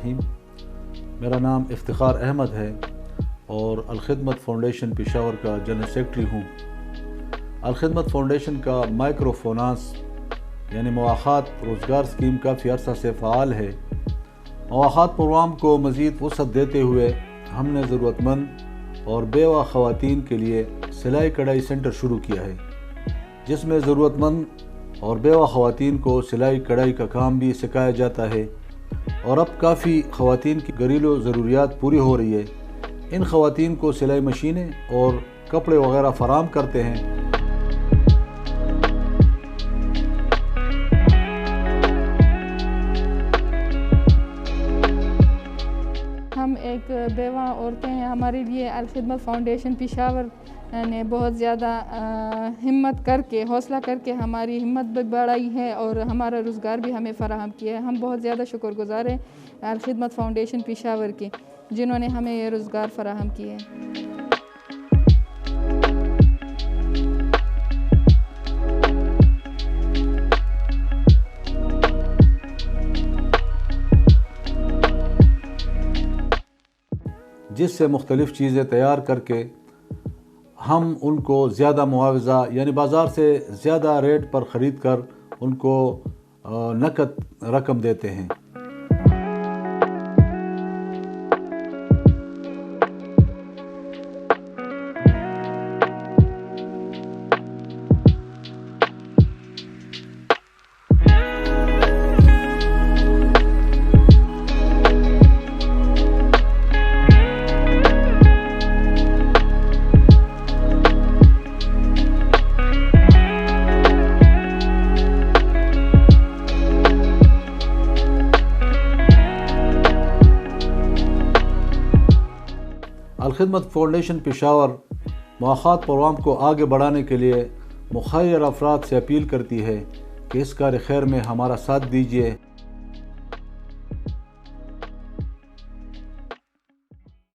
الرحیم۔ میرا نام افتخار احمد ہے اور الخدمت فاؤنڈیشن پشاور کا جنرل سیکرٹری ہوں۔ الخدمت فاؤنڈیشن کا مائکرو فنانس یعنی مواخات روزگار اسکیم کافی عرصہ سے فعال ہے۔ مواخات پروگرام کو مزید وسعت دیتے ہوئے ہم نے ضرورت مند اور بیوہ خواتین کے لیے سلائی کڑھائی سینٹر شروع کیا ہے، جس میں ضرورت مند اور بیوہ خواتین کو سلائی کڑھائی کا کام بھی سکھایا جاتا ہے، اور اب کافی خواتین کی گھریلو ضروریات پوری ہو رہی ہے۔ ان خواتین کو سلائی مشینیں اور کپڑے وغیرہ فراہم کرتے ہیں۔ ہم ایک بیوہ عورتیں ہیں، ہمارے لیے الخدمت فاؤنڈیشن پشاور نے بہت زیادہ ہمت کر کے حوصلہ کر کے ہماری ہمت بڑھائی ہے اور ہمارا روزگار بھی ہمیں فراہم کیا ہے۔ ہم بہت زیادہ شکر گزار ہیں الخدمت فاؤنڈیشن پشاور کے، جنہوں نے ہمیں یہ روزگار فراہم کیا ہے۔ جس سے مختلف چیزیں تیار کر کے ہم ان کو زیادہ معاوضہ یعنی بازار سے زیادہ ریٹ پر خرید کر ان کو نقد رقم دیتے ہیں۔ الخدمت فاؤنڈیشن پشاور مواخات پروگرام کو آگے بڑھانے کے لیے مخیر افراد سے اپیل کرتی ہے کہ اس کار خیر میں ہمارا ساتھ دیجیے۔